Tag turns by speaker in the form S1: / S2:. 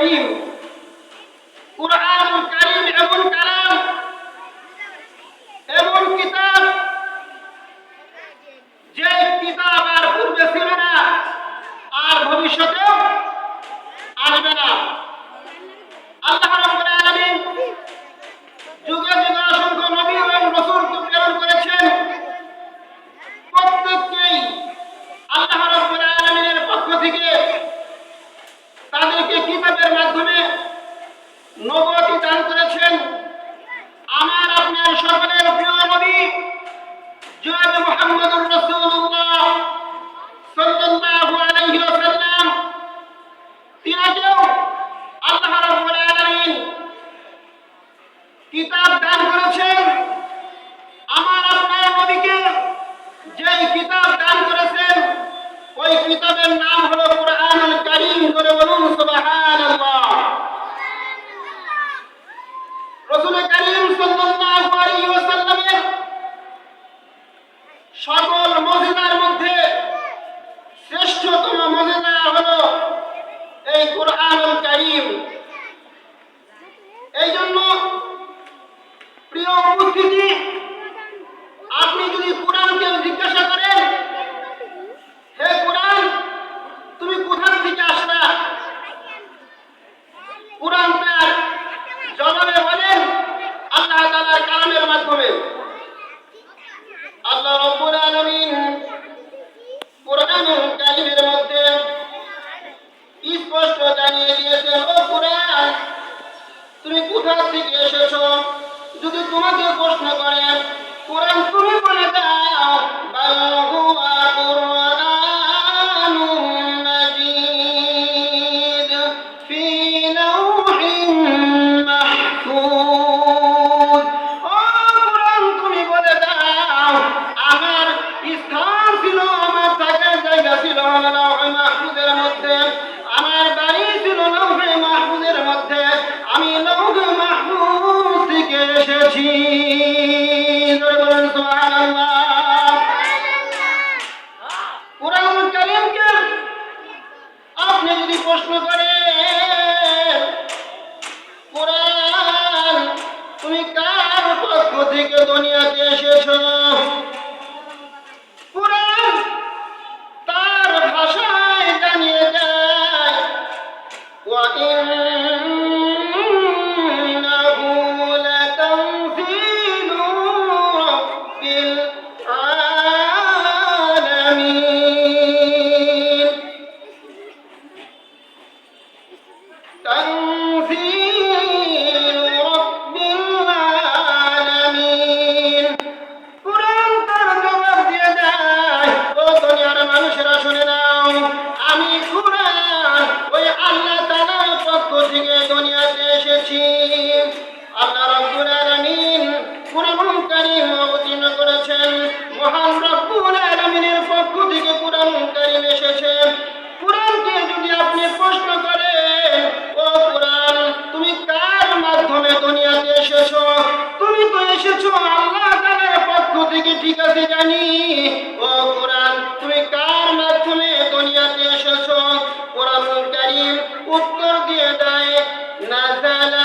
S1: কারীম। কুরআনুল কারীম এমন কালাম, এমন কিতাব, যে কিতাব আর পূর্বে ছিল না, আর ভবিষ্যতেও আসবে না। আল্লাহ রাব্বুল আলামিন যুগে যুগে অসংখ্য নবী এবং রাসূলকে প্রেরণ করেছেন। প্রত্যেককেই আল্লাহ রাব্বুল আলামিনের পক্ষ থেকে তাদেরকে কিতাবের মাধ্যমে নবুয়ত দান করেছেন। আমার আপনার সকলের প্রিয় নবী জনাব মুহাম্মদুর রাসূলুল্লাহ সাল্লাল্লাহু আলাইহি ওয়াসাল্লাম, তিনাকেও আল্লাহ রাব্বুল আলামিন কিতাব দান করেছেন। আমার আপনার নবীকে যেই কিতাব দান করেছেন, ওই কিতাবের নাম হলো কুরআনুল কারীম। করে বলুন সুবহানাল্লাহ। রাসূল কারীম সাল্লাল্লাহু আলাইহি ওয়াসাল্লামের সকল মুজিজার মধ্যে শ্রেষ্ঠতম মুজিজা হলো এই কুরআনুল কারীম। এই জন্য প্রিয় উপস্থিতি, আপনি যদি কোরআনকে জিজ্ঞাসা করেন, হে কোরআন তুমি কোথা থেকে আসলা, কোরআন তার জবাবে বলেন আল্লাহ তাআলার কালামের মাধ্যমে। আল্লাহ রাব্বুল আলামিন কুরআনুল কারীমের মধ্যে স্পষ্ট জানিয়ে দিয়েছেন, ও কোরআন তুমি কোথা থেকে এসেছো। যদি তোমাকে প্রশ্ন করে, কোরআন তুমি বলে দাও বাল হুয়া কুরআনুম মাজিদ ফি লাওহিন মাহফুজ। ও কোরআন তুমি বলে দাও আমার স্থান ছিল, আমার থাকার জায়গা ছিল লাওহে মাহফুজের মধ্যে, আমার বাড়ি ছিল লাওহে মাহফুজের মধ্যে, আমি লাওহে মাহফুজ থেকে এসেছি। কুরআনুল কারীমকে আপনি যদি প্রশ্ন করেন, কুরআন তুমি কার পক্ষ থেকে দুনিয়াতে এসেছো, কুরআন তার ভাষায় জানিয়ে দেয় ওয়া ইন্নাহু লাতানজিলু রাব্বিল আলামিন। তানজিলু রাব্বিল আলামিন। কুরআন তার জবাব দিয়ে দেয়, ও দুনিয়ার মানুষেরা শুনে নাও, আমি কুরআন ওই আল্লাহ তাআলার পক্ষ থেকে দুনিয়াতে এসেছি। আল্লাহ রাব্বুল আলামিন কুরআনুল কারীম অবতীর্ণ করেছেন, মহান রাব্বুল আলামিনের পক্ষ থেকে কুরআনুল কারীম এসেছে। কুরআনকে যদি আপনি প্রশ্ন করেন, ও কুরআন তুমি কার মাধ্যমে দুনিয়াতে এসেছো, তুমি তো এসেছো আল্লাহ তাআলার পক্ষ থেকে, ঠিক আছে জানি, ও কুরআন তুমি কার মাধ্যমে দুনিয়াতে এসেছো, কুরআনুল কারীম উত্তর দিয়ে দেয় নাযালা